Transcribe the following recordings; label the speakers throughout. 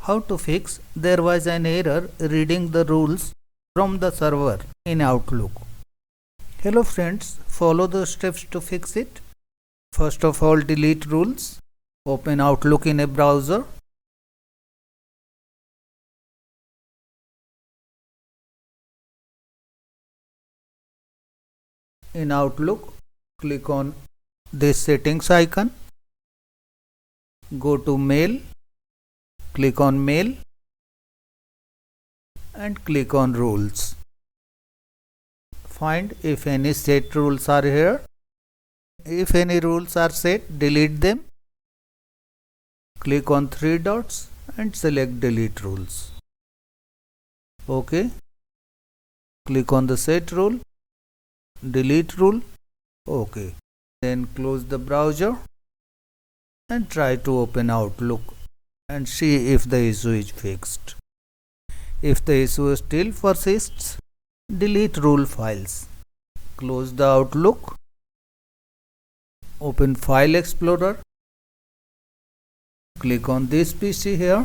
Speaker 1: how to fix there was an error reading the rules from the server in Outlook. Hello friends, follow the steps to fix it. First of all, delete rules. Open Outlook in a browser. In Outlook, click on this settings icon. Go to Mail. Click on Mail and click on Rules. Find if any set rules are here. If any rules are set, delete them. Click on three dots and select Delete Rules. OK. Click on the Set Rule, Delete Rule. OK. Then close the browser and try to open Outlook and see if the issue is fixed. If the issue still persists, delete rule files. Close the Outlook. Open File Explorer. Click on this PC here.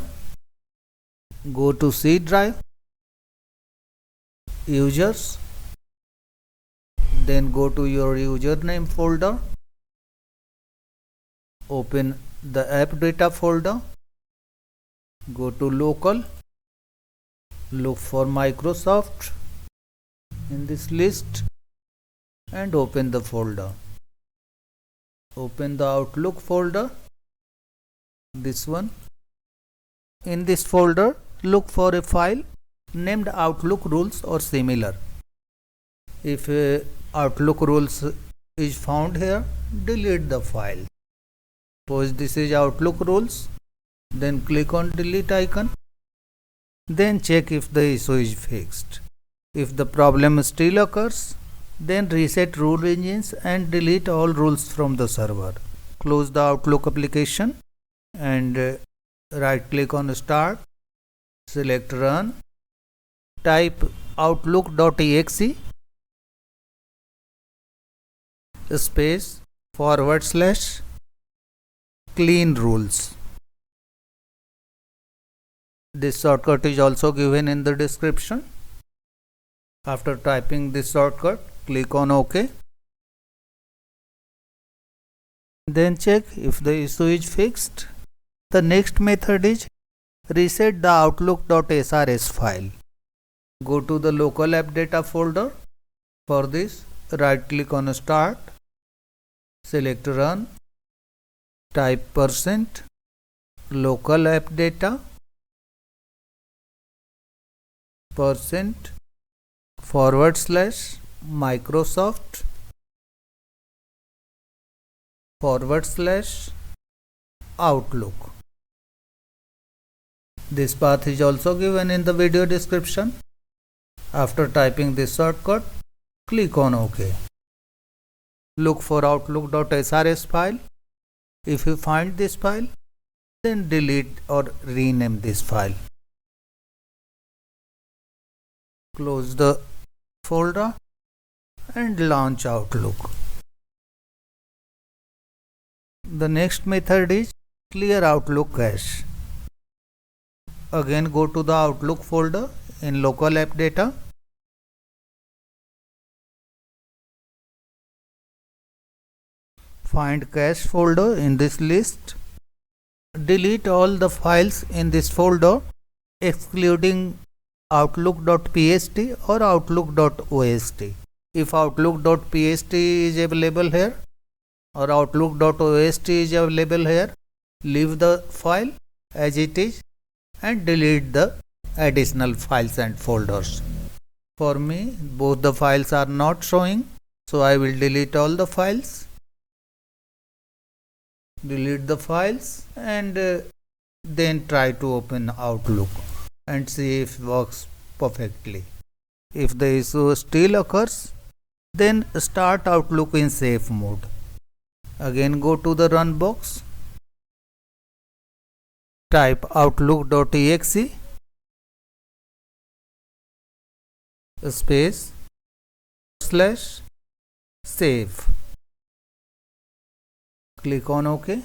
Speaker 1: Go to C drive, Users. Then go to your username folder. Open the app data folder. Go to Local. Look for Microsoft in this list and open the folder. Open the Outlook folder, this one. In this folder, look for a file named Outlook Rules or similar. If Outlook Rules is found here, delete the file. Suppose this is Outlook Rules, then click on Delete icon. Then check if the issue is fixed. If the problem still occurs, then reset rule engines and delete all rules from the server. Close the Outlook application and right click on Start. Select Run. Type outlook.exe space / clean rules. This shortcut is also given in the description. After typing this shortcut, click on OK. Then check if the issue is fixed. The next method is reset the outlook.srs file. Go to the local app data folder. For this, right click on Start. Select Run. Type %local app data %/Microsoft /Outlook. This path is also given in the video description. After typing this shortcut, click on OK. Look for outlook.srs file. If you find this file, then delete or rename this file. Close the folder and launch Outlook. The next method is clear Outlook cache. Again go to the Outlook folder in local app data. Find cache folder in this list. Delete all the files in this folder excluding outlook.pst or outlook.ost. If outlook.pst is available here or outlook.ost is available here, leave the file as it is and delete the additional files and folders. For me, both the files are not showing, so I will delete all the files. Delete the files and then try to open Outlook and see if it works perfectly. If the issue still occurs, then start Outlook in safe mode. Again go to the Run box. Type outlook.exe space /save. Click on OK.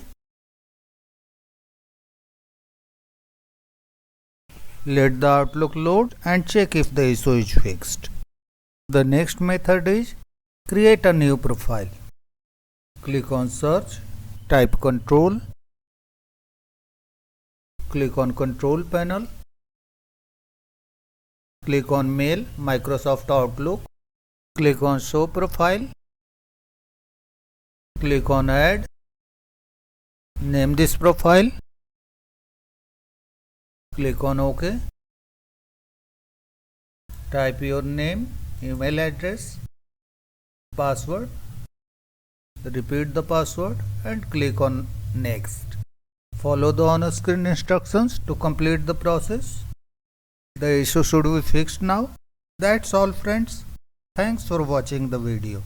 Speaker 1: Let the Outlook load and check if the issue is fixed. The next method is create a new profile. Click on search, type control, click on control panel, click on mail, Microsoft Outlook, click on show profile, click on add, name this profile, click on OK, type your name, email address, password, repeat the password and click on next. Follow the on-screen instructions to complete the process. The issue should be fixed now. That's all friends. Thanks for watching the video.